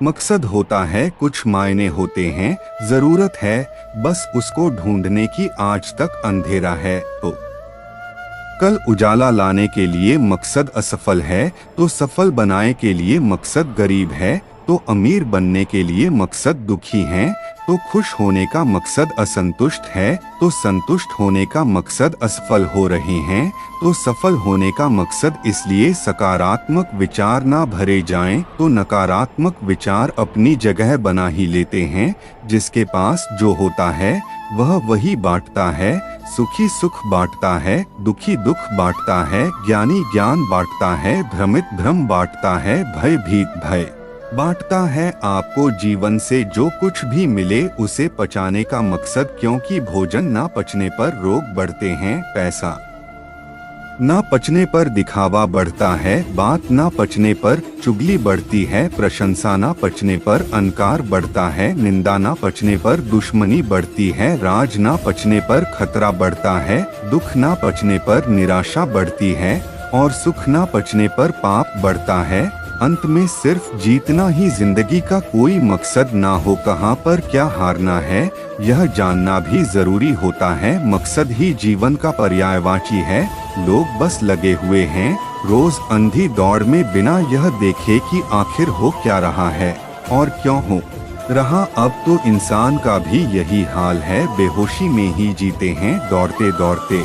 मकसद होता है, कुछ मायने होते हैं, जरूरत है बस उसको ढूंढने की। आज तक अंधेरा है तो कल उजाला लाने के लिए मकसद असफल है तो सफल बनाने के लिए मकसद गरीब है, तो अमीर बनने के लिए मकसद दुखी है, तो खुश होने का मकसद असंतुष्ट है, तो संतुष्ट होने का मकसद असफल हो रहे हैं, तो सफल होने का मकसद। इसलिए सकारात्मक विचार ना भरे जाएं तो नकारात्मक विचार अपनी जगह बना ही लेते हैं। जिसके पास जो होता है वह वही बांटता है। सुखी सुख बांटता है, दुखी दुख बांटता है, ज्ञानी ज्ञान बांटता है, भ्रमित भ्रम बांटता है, भयभीत भय बांटता है। आपको जीवन से जो कुछ भी मिले उसे पचाने का मकसद, क्योंकि भोजन ना पचने पर रोग बढ़ते हैं, पैसा ना पचने पर दिखावा बढ़ता है, बात ना पचने पर चुगली बढ़ती है, प्रशंसा ना पचने पर अहंकार बढ़ता है, निंदा ना पचने पर दुश्मनी बढ़ती है, राज ना पचने पर खतरा बढ़ता है, दुख ना पचने पर निराशा बढ़ती है और सुख ना पचने पर पाप बढ़ता है। अंत में सिर्फ जीतना ही जिंदगी का कोई मकसद ना हो, कहाँ पर क्या हारना है यह जानना भी जरूरी होता है। मकसद ही जीवन का पर्यायवाची है। लोग बस लगे हुए हैं रोज अंधी दौड़ में, बिना यह देखे कि आखिर हो क्या रहा है और क्यों हो रहा। अब तो इंसान का भी यही हाल है, बेहोशी में ही जीते हैं दौड़ते दौड़ते,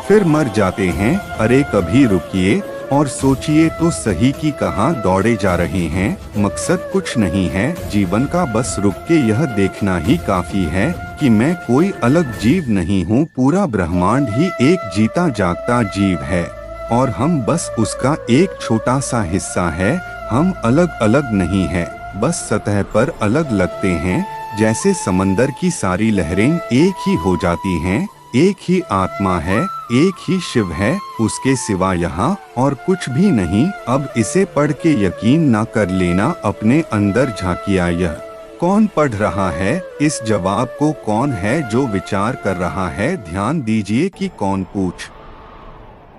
फिर मर जाते हैं। अरे कभी रुकिए और सोचिए तो सही कि कहाँ दौड़े जा रहे हैं। मकसद कुछ नहीं है जीवन का, बस रुक के यह देखना ही काफी है कि मैं कोई अलग जीव नहीं हूँ, पूरा ब्रह्मांड ही एक जीता जागता जीव है और हम बस उसका एक छोटा सा हिस्सा है। हम अलग अलग नहीं है, बस सतह पर अलग लगते हैं। जैसे समंदर की सारी लहरें एक ही हो जाती हैं, एक ही आत्मा है, एक ही शिव है, उसके सिवा यहाँ और कुछ भी नहीं। अब इसे पढ़ के यकीन ना कर लेना, अपने अंदर झांकिया। यह कौन पढ़ रहा है, इस जवाब को कौन है जो विचार कर रहा है। ध्यान दीजिए कि कौन पूछ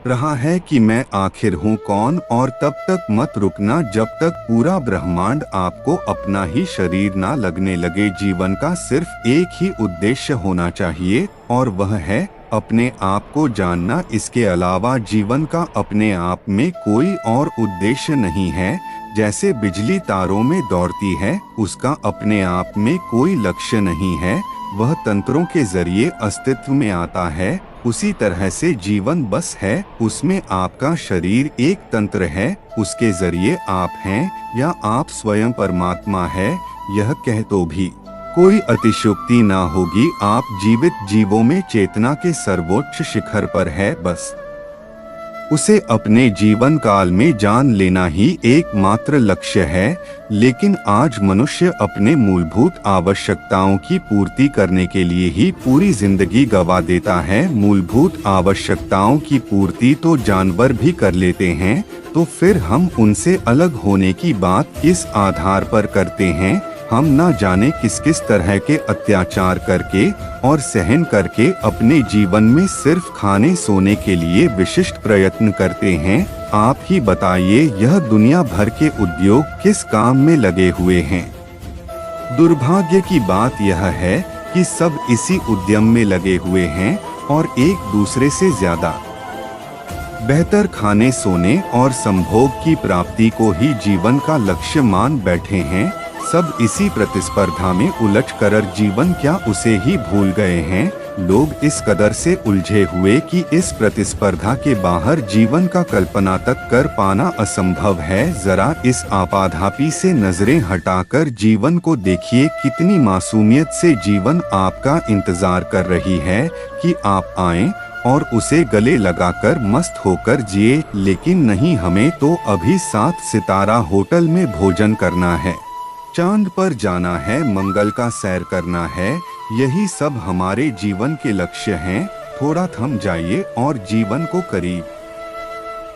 रहा है कि मैं आखिर हूँ कौन। और तब तक मत रुकना जब तक पूरा ब्रह्मांड आपको अपना ही शरीर ना लगने लगे। जीवन का सिर्फ एक ही उद्देश्य होना चाहिए और वह है अपने आप को जानना। इसके अलावा जीवन का अपने आप में कोई और उद्देश्य नहीं है। जैसे बिजली तारों में दौड़ती है, उसका अपने आप में कोई लक्ष्य नहीं है, वह तंत्रों के जरिए अस्तित्व में आता है। उसी तरह से जीवन बस है, उसमें आपका शरीर एक तंत्र है, उसके जरिए आप हैं या आप स्वयं परमात्मा है। यह कह तो भी कोई अतिशयोक्ति ना होगी। आप जीवित जीवों में चेतना के सर्वोच्च शिखर पर है, बस उसे अपने जीवन काल में जान लेना ही एकमात्र लक्ष्य है। लेकिन आज मनुष्य अपने मूलभूत आवश्यकताओं की पूर्ति करने के लिए ही पूरी जिंदगी गवा देता है। मूलभूत आवश्यकताओं की पूर्ति तो जानवर भी कर लेते हैं, तो फिर हम उनसे अलग होने की बात किस आधार पर करते हैं। हम ना जाने किस किस तरह के अत्याचार करके और सहन करके अपने जीवन में सिर्फ खाने सोने के लिए विशिष्ट प्रयत्न करते हैं। आप ही बताइए, यह दुनिया भर के उद्योग किस काम में लगे हुए हैं। दुर्भाग्य की बात यह है कि सब इसी उद्यम में लगे हुए हैं और एक दूसरे से ज्यादा बेहतर खाने सोने और संभोग की प्राप्ति को ही जीवन का लक्ष्य मान बैठे हैं। सब इसी प्रतिस्पर्धा में उलझ कर जीवन क्या उसे ही भूल गए हैं। लोग इस कदर से उलझे हुए कि इस प्रतिस्पर्धा के बाहर जीवन का कल्पना तक कर पाना असंभव है। जरा इस आपाधापी से नजरें हटाकर जीवन को देखिए, कितनी मासूमियत से जीवन आपका इंतजार कर रही है कि आप आएं और उसे गले लगाकर मस्त होकर जिए। लेकिन नहीं, हमें तो अभी 7 सितारा होटल में भोजन करना है, चांद पर जाना है, मंगल का सैर करना है। यही सब हमारे जीवन के लक्ष्य हैं। थोड़ा थम जाइए और जीवन को करीब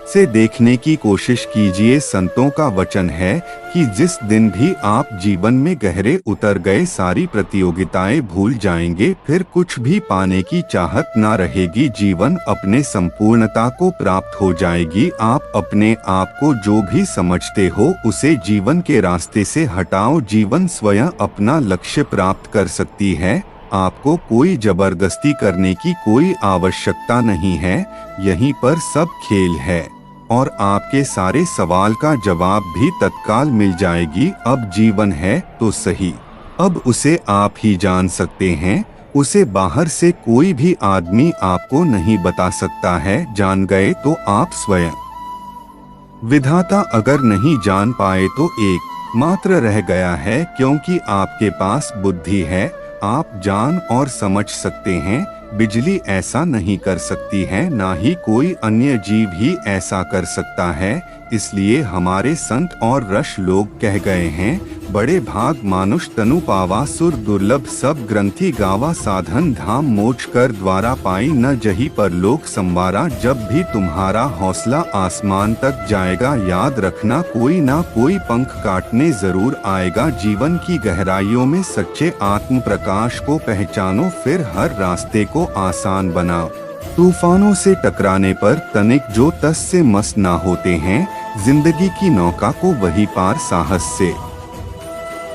से देखने की कोशिश कीजिए। संतों का वचन है कि जिस दिन भी आप जीवन में गहरे उतर गए, सारी प्रतियोगिताएं भूल जाएंगे, फिर कुछ भी पाने की चाहत ना रहेगी। जीवन अपने संपूर्णता को प्राप्त हो जाएगी। आप अपने आप को जो भी समझते हो उसे जीवन के रास्ते से हटाओ। जीवन स्वयं अपना लक्ष्य प्राप्त कर सकती है। आपको कोई जबरदस्ती करने की कोई आवश्यकता नहीं है। यहीं पर सब खेल है और आपके सारे सवाल का जवाब भी तत्काल मिल जाएगी। अब जीवन है तो सही, अब उसे आप ही जान सकते हैं। उसे बाहर से कोई भी आदमी आपको नहीं बता सकता है। जान गए तो आप स्वयं। विधाता अगर नहीं जान पाए तो एक मात्र रह गया है, क्योंकि आपके पास बुद्धि है। आप जान और समझ सकते हैं, बिजली ऐसा नहीं कर सकती है, ना ही कोई अन्य जीव ही ऐसा कर सकता है। इसलिए हमारे संत और ऋषि लोग कह गए हैं, बड़े भाग मानुष तनु पावा, सुर दुर्लभ सब ग्रंथि गावा, साधन धाम मोक्ष कर द्वारा पाई, न जही पर लोक संवारा। जब भी तुम्हारा हौसला आसमान तक जाएगा, याद रखना कोई ना कोई पंख काटने जरूर आएगा। जीवन की गहराइयों में सच्चे आत्म प्रकाश को पहचानो, फिर हर रास्ते को आसान बनाओ। तूफानों से टकराने पर तनिक जो तस से मस ना होते हैं, जिंदगी की नौका को वही पार साहस से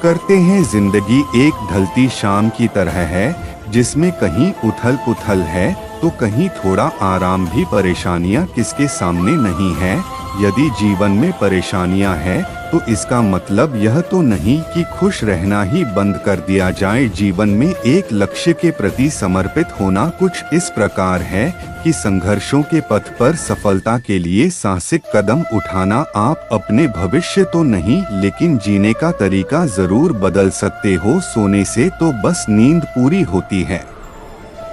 करते हैं। जिंदगी एक ढलती शाम की तरह है, जिसमें कहीं उथल पुथल है तो कहीं थोड़ा आराम भी। परेशानियां किसके सामने नहीं है। यदि जीवन में परेशानियां हैं तो इसका मतलब यह तो नहीं कि खुश रहना ही बंद कर दिया जाए। जीवन में एक लक्ष्य के प्रति समर्पित होना कुछ इस प्रकार है कि संघर्षों के पथ पर सफलता के लिए साहसिक कदम उठाना। आप अपने भविष्य तो नहीं, लेकिन जीने का तरीका जरूर बदल सकते हो। सोने से तो बस नींद पूरी होती है,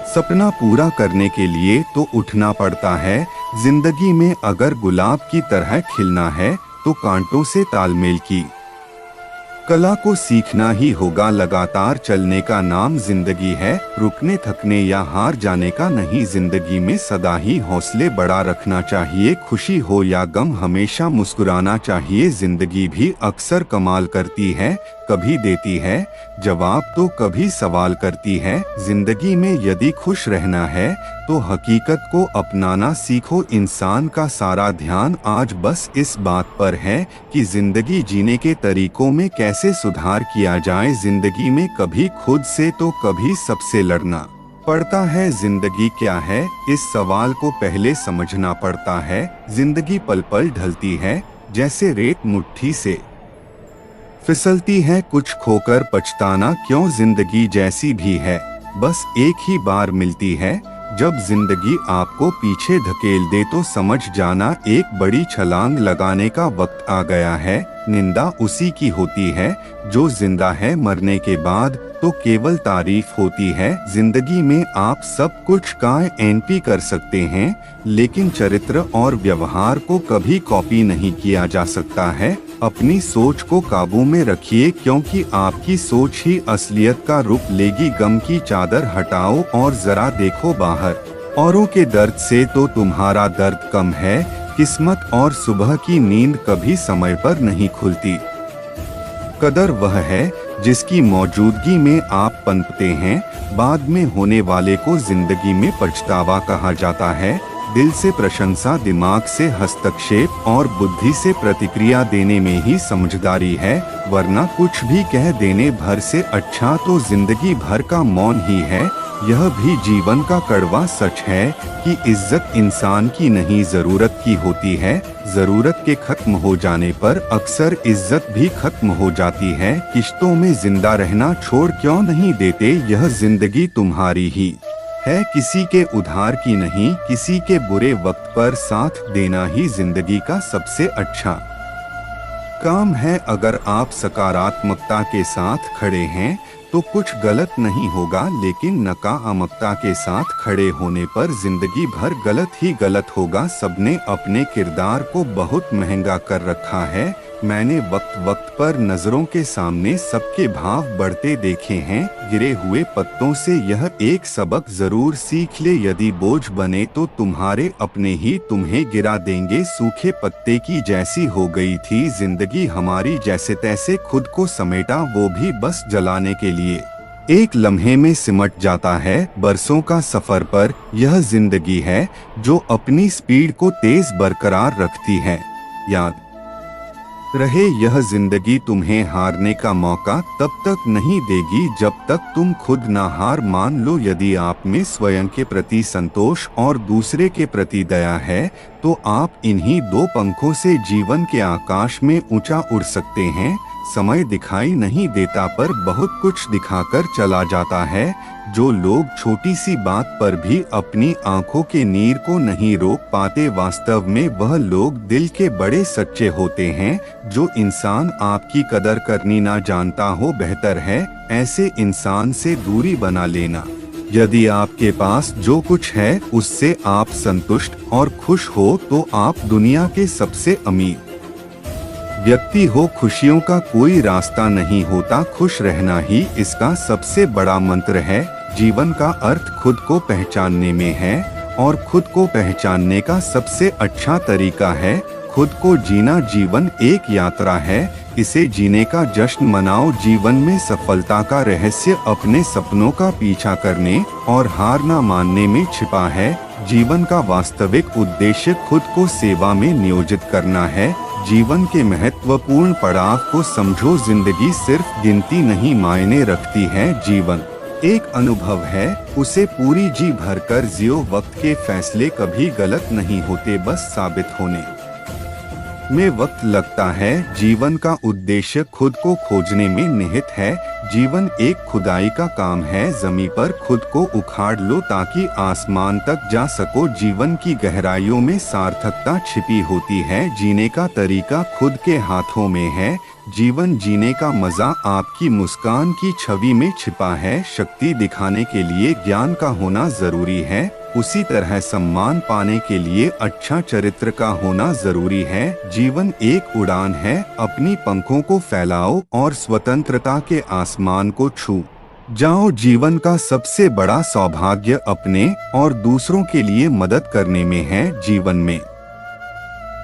सपना पूरा करने के लिए तो उठना पड़ता है। जिंदगी में अगर गुलाब की तरह खिलना है तो कांटों से तालमेल की कला को सीखना ही होगा। लगातार चलने का नाम जिंदगी है, रुकने थकने या हार जाने का नहीं। जिंदगी में सदा ही हौसले बढ़ा रखना चाहिए। खुशी हो या गम, हमेशा मुस्कुराना चाहिए। जिंदगी भी अक्सर कमाल करती है, कभी देती है जवाब तो कभी सवाल करती है। जिंदगी में यदि खुश रहना है तो हकीकत को अपनाना सीखो। इंसान का सारा ध्यान आज बस इस बात पर है कि जिंदगी जीने के तरीकों में कैसे सुधार किया जाए। जिंदगी में कभी खुद से तो कभी सबसे लड़ना पड़ता है। जिंदगी क्या है, इस सवाल को पहले समझना पड़ता है। जिंदगी पल पल ढलती है, जैसे रेत मुट्ठी से फिसलती है। कुछ खोकर पछताना क्यों, जिंदगी जैसी भी है बस एक ही बार मिलती है। जब जिंदगी आपको पीछे धकेल दे तो समझ जाना एक बड़ी छलांग लगाने का वक्त आ गया है। निंदा उसी की होती है जो जिंदा है, मरने के बाद तो केवल तारीफ होती है। जिंदगी में आप सब कुछ का एनपी कर सकते हैं, लेकिन चरित्र और व्यवहार को कभी कॉपी नहीं किया जा सकता है। अपनी सोच को काबू में रखिए, क्योंकि आपकी सोच ही असलियत का रूप लेगी। गम की चादर हटाओ और जरा देखो बाहर, औरों के दर्द से तो तुम्हारा दर्द कम है। किस्मत और सुबह की नींद कभी समय पर नहीं खुलती। कदर वह है जिसकी मौजूदगी में आप पनपते हैं। बाद में होने वाले को जिंदगी में पछतावा कहा जाता है। दिल से प्रशंसा, दिमाग से हस्तक्षेप और बुद्धि से प्रतिक्रिया देने में ही समझदारी है, वरना कुछ भी कह देने भर से अच्छा तो जिंदगी भर का मौन ही है। यह भी जीवन का कड़वा सच है कि इज्जत इंसान की नहीं, जरूरत की होती है। जरूरत के खत्म हो जाने पर अक्सर इज्जत भी खत्म हो जाती है। किश्तों में जिंदा रहना छोड़ क्यों नहीं देते, यह जिंदगी तुम्हारी ही है, किसी के उधार की नहीं। किसी के बुरे वक्त पर साथ देना ही जिंदगी का सबसे अच्छा काम है। अगर आप सकारात्मकता के साथ खड़े हैं तो कुछ गलत नहीं होगा, लेकिन नकारात्मकता के साथ खड़े होने पर जिंदगी भर गलत ही गलत होगा। सबने अपने किरदार को बहुत महंगा कर रखा है। मैंने वक्त वक्त पर नजरों के सामने सबके भाव बढ़ते देखे हैं। गिरे हुए पत्तों से यह एक सबक जरूर सीख ले, यदि बोझ बने तो तुम्हारे अपने ही तुम्हें गिरा देंगे। सूखे पत्ते की जैसी हो गई थी जिंदगी हमारी, जैसे तैसे खुद को समेटा, वो भी बस जलाने के लिए एक लम्हे में सिमट जाता है। बरसों का सफर पर यह जिंदगी है जो अपनी स्पीड को तेज बरकरार रखती है। याद रहे, यह जिंदगी तुम्हें हारने का मौका तब तक नहीं देगी जब तक तुम खुद ना हार मान लो। यदि आप में स्वयं के प्रति संतोष और दूसरे के प्रति दया है तो आप इन्हीं दो पंखों से जीवन के आकाश में ऊंचा उड़ सकते हैं। समय दिखाई नहीं देता पर बहुत कुछ दिखाकर चला जाता है। जो लोग छोटी सी बात पर भी अपनी आंखों के नीर को नहीं रोक पाते, वास्तव में वह लोग दिल के बड़े सच्चे होते हैं। जो इंसान आपकी कदर करनी ना जानता हो, बेहतर है ऐसे इंसान से दूरी बना लेना। यदि आपके पास जो कुछ है उससे आप संतुष्ट और खुश हो तो आप दुनिया के सबसे अमीर व्यक्ति हो। खुशियों का कोई रास्ता नहीं होता, खुश रहना ही इसका सबसे बड़ा मंत्र है। जीवन का अर्थ खुद को पहचानने में है और खुद को पहचानने का सबसे अच्छा तरीका है खुद को जीना। जीवन एक यात्रा है, इसे जीने का जश्न मनाओ। जीवन में सफलता का रहस्य अपने सपनों का पीछा करने और हार न मानने में छिपा है। जीवन का वास्तविक उद्देश्य खुद को सेवा में नियोजित करना है। जीवन के महत्वपूर्ण पड़ाव को समझो। जिंदगी सिर्फ गिनती नहीं मायने रखती है। जीवन एक अनुभव है, उसे पूरी जी भरकर जियो। वक्त के फैसले कभी गलत नहीं होते, बस साबित होने में वक्त लगता है। जीवन का उद्देश्य खुद को खोजने में निहित है। जीवन एक खुदाई का काम है, जमीन पर खुद को उखाड़ लो ताकि आसमान तक जा सको। जीवन की गहराइयों में सार्थकता छिपी होती है। जीने का तरीका खुद के हाथों में है। जीवन जीने का मजा आपकी मुस्कान की छवि में छिपा है। शक्ति दिखाने के लिए ज्ञान का होना जरूरी है, उसी तरह सम्मान पाने के लिए अच्छा चरित्र का होना जरूरी है। जीवन एक उड़ान है, अपनी पंखों को फैलाओ और स्वतंत्रता के आसमान को छू जाओ। जीवन का सबसे बड़ा सौभाग्य अपने और दूसरों के लिए मदद करने में है। जीवन में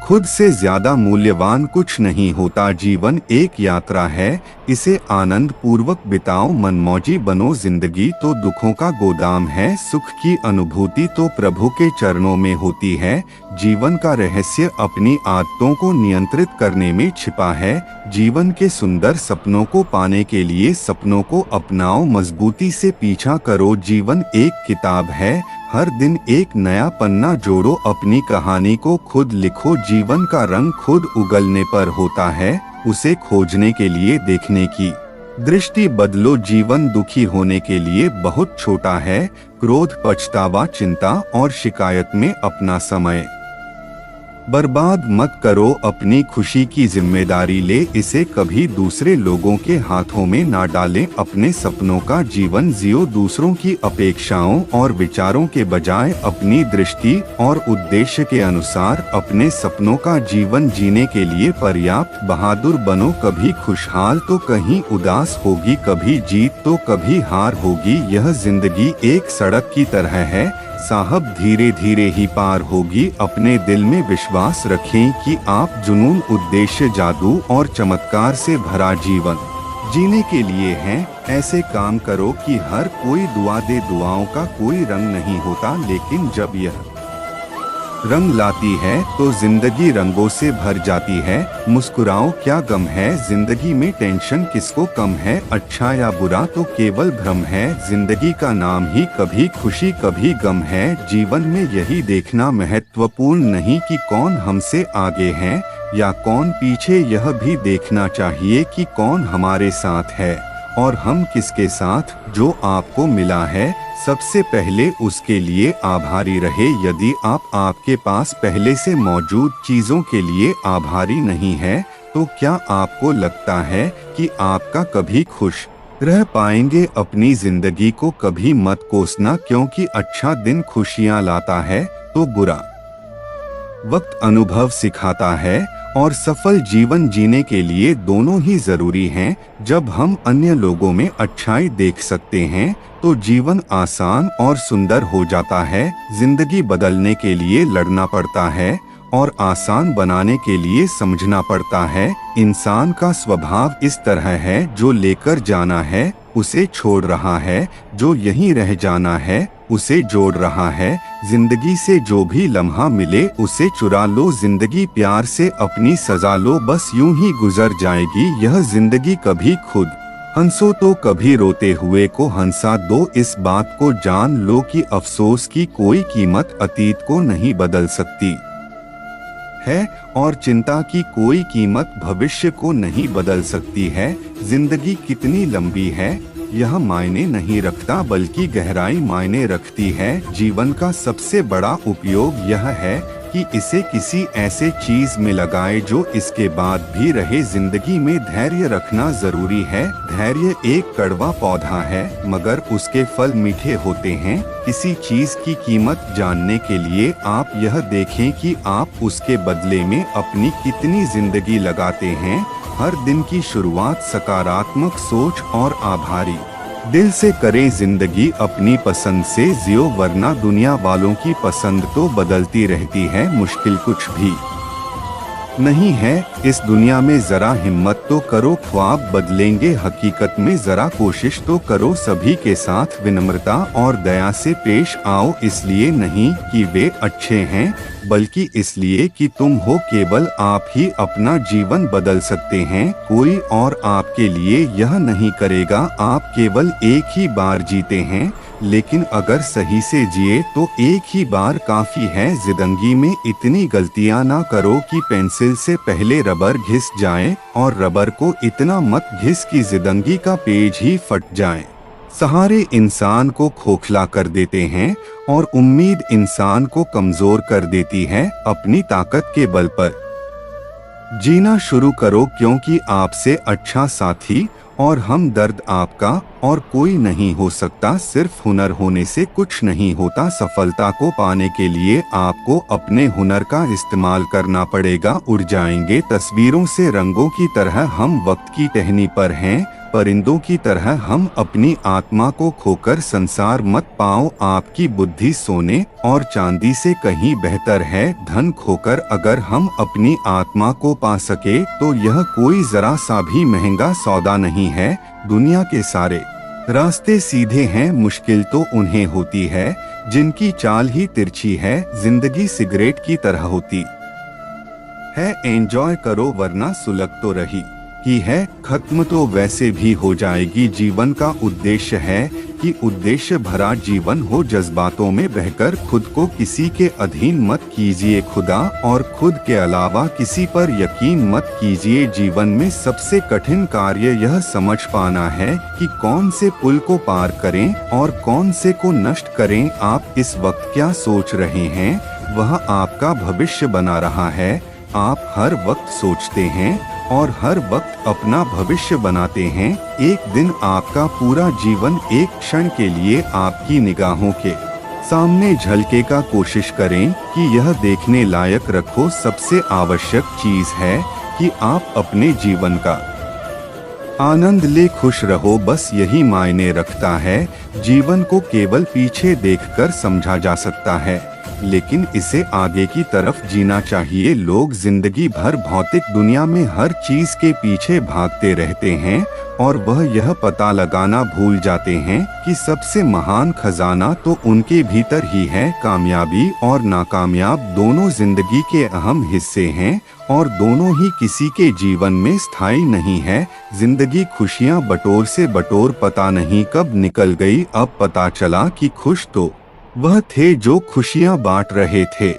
खुद से ज्यादा मूल्यवान कुछ नहीं होता। जीवन एक यात्रा है, इसे आनंद पूर्वक बिताओ। मनमौजी बनो। जिंदगी तो दुखों का गोदाम है, सुख की अनुभूति तो प्रभु के चरणों में होती है। जीवन का रहस्य अपनी आदतों को नियंत्रित करने में छिपा है। जीवन के सुंदर सपनों को पाने के लिए सपनों को अपनाओ, मजबूती से पीछा करो। जीवन एक किताब है, हर दिन एक नया पन्ना जोड़ो। अपनी कहानी को खुद लिखो। जीवन का रंग खुद उगलने पर होता है, उसे खोजने के लिए देखने की दृष्टि बदलो। जीवन दुखी होने के लिए बहुत छोटा है। क्रोध, पछतावा, चिंता और शिकायत में अपना समय बर्बाद मत करो। अपनी खुशी की जिम्मेदारी ले, इसे कभी दूसरे लोगों के हाथों में ना डालें। अपने सपनों का जीवन जियो, दूसरों की अपेक्षाओं और विचारों के बजाय अपनी दृष्टि और उद्देश्य के अनुसार अपने सपनों का जीवन जीने के लिए पर्याप्त बहादुर बनो। कभी खुशहाल तो कहीं उदास होगी, कभी जीत तो कभी हार होगी। यह जिंदगी एक सड़क की तरह है, साहब धीरे धीरे ही पार होगी। अपने दिल में विश्वास रखें कि आप जुनून, उद्देश्य, जादू और चमत्कार से भरा जीवन जीने के लिए हैं। ऐसे काम करो कि हर कोई दुआ दे। दुआओं का कोई रंग नहीं होता, लेकिन जब यह रंग लाती है तो जिंदगी रंगों से भर जाती है। मुस्कुराओ, क्या गम है जिंदगी में, टेंशन किसको कम है। अच्छा या बुरा तो केवल भ्रम है, जिंदगी का नाम ही कभी खुशी कभी गम है। जीवन में यही देखना महत्वपूर्ण नहीं कि कौन हमसे आगे है या कौन पीछे, यह भी देखना चाहिए कि कौन हमारे साथ है और हम किसके साथ। जो आपको मिला है सबसे पहले उसके लिए आभारी रहे। यदि आप आपके पास पहले से मौजूद चीजों के लिए आभारी नहीं है तो क्या आपको लगता है कि आपका कभी खुश रह पाएंगे। अपनी जिंदगी को कभी मत कोसना, क्योंकि अच्छा दिन खुशियां लाता है तो बुरा वक्त अनुभव सिखाता है। और सफल जीवन जीने के लिए दोनों ही जरूरी हैं। जब हम अन्य लोगों में अच्छाई देख सकते हैं तो जीवन आसान और सुंदर हो जाता है। जिंदगी बदलने के लिए लड़ना पड़ता है और आसान बनाने के लिए समझना पड़ता है। इंसान का स्वभाव इस तरह है, जो लेकर जाना है उसे छोड़ रहा है, जो यहीं रह जाना है उसे जोड़ रहा है। जिंदगी से जो भी लम्हा मिले उसे चुरा लो। जिंदगी प्यार से अपनी सजा लो, बस यूं ही गुजर जाएगी यह जिंदगी। कभी खुद हंसो तो कभी रोते हुए को हंसा दो। इस बात को जान लो कि अफसोस की कोई कीमत अतीत को नहीं बदल सकती है और चिंता की कोई कीमत भविष्य को नहीं बदल सकती है। जिंदगी कितनी लंबी है यह मायने नहीं रखता, बल्कि गहराई मायने रखती है। जीवन का सबसे बड़ा उपयोग यह है कि इसे किसी ऐसे चीज में लगाए जो इसके बाद भी रहे। जिंदगी में धैर्य रखना जरूरी है। धैर्य एक कड़वा पौधा है मगर उसके फल मीठे होते हैं। किसी चीज की कीमत जानने के लिए आप यह देखें कि आप उसके बदले में अपनी कितनी जिंदगी लगाते हैं। हर दिन की शुरुआत सकारात्मक सोच और आभारी दिल से करें। जिंदगी अपनी पसंद से जियो वरना दुनिया वालों की पसंद तो बदलती रहती है। मुश्किल कुछ भी नहीं है इस दुनिया में, जरा हिम्मत तो करो, ख्वाब बदलेंगे हकीकत में, जरा कोशिश तो करो। सभी के साथ विनम्रता और दया से पेश आओ, इसलिए नहीं कि वे अच्छे हैं बल्कि इसलिए कि तुम हो। केवल आप ही अपना जीवन बदल सकते हैं, कोई और आपके लिए यह नहीं करेगा। आप केवल एक ही बार जीते हैं, लेकिन अगर सही से जिए तो एक ही बार काफी है। जिंदगी में इतनी गलतियां ना करो कि पेंसिल से पहले रबर घिस जाए, और रबर को इतना मत घिस कि जिंदगी का पेज ही फट जाए। सहारे इंसान को खोखला कर देते हैं और उम्मीद इंसान को कमजोर कर देती है। अपनी ताकत के बल पर जीना शुरू करो, क्योंकि आपसे अच्छा साथी और हमदर्द आपका और कोई नहीं हो सकता। सिर्फ हुनर होने से कुछ नहीं होता। सफलता को पाने के लिए आपको अपने हुनर का इस्तेमाल करना पड़ेगा। उड़ जाएंगे तस्वीरों से रंगों की तरह हम वक्त की टहनी पर हैं। परिंदों की तरह हम अपनी आत्मा को खोकर संसार मत पाओ। आपकी बुद्धि सोने और चांदी से कहीं बेहतर है। धन खोकर अगर हम अपनी आत्मा को पा सके तो यह कोई जरा सा भी महंगा सौदा नहीं है। दुनिया के सारे रास्ते सीधे हैं, मुश्किल तो उन्हें होती है जिनकी चाल ही तिरछी है। जिंदगी सिगरेट की तरह होती है, एंजॉय करो वरना सुलग तो रही की है, खत्म तो वैसे भी हो जाएगी। जीवन का उद्देश्य है कि उद्देश्य भरा जीवन हो। जज्बातों में बहकर खुद को किसी के अधीन मत कीजिए। खुदा और खुद के अलावा किसी पर यकीन मत कीजिए। जीवन में सबसे कठिन कार्य यह समझ पाना है कि कौन से पुल को पार करें और कौन से को नष्ट करें। आप इस वक्त क्या सोच रहे हैं वह आपका भविष्य बना रहा है। आप हर वक्त सोचते हैं और हर वक्त अपना भविष्य बनाते हैं। एक दिन आपका पूरा जीवन एक क्षण के लिए आपकी निगाहों के सामने झलके का कोशिश करें कि यह देखने लायक रखो। सबसे आवश्यक चीज है कि आप अपने जीवन का आनंद ले, खुश रहो, बस यही मायने रखता है। जीवन को केवल पीछे देखकर समझा जा सकता है, लेकिन इसे आगे की तरफ जीना चाहिए। लोग जिंदगी भर भौतिक दुनिया में हर चीज के पीछे भागते रहते हैं और वह यह पता लगाना भूल जाते हैं कि सबसे महान खजाना तो उनके भीतर ही है। कामयाबी और नाकामयाब दोनों जिंदगी के अहम हिस्से हैं और दोनों ही किसी के जीवन में स्थायी नहीं है। जिंदगी खुशियां बटोर से बटोर पता नहीं कब निकल गई। अब पता चला कि खुश तो वह थे जो खुशियां बांट रहे थे।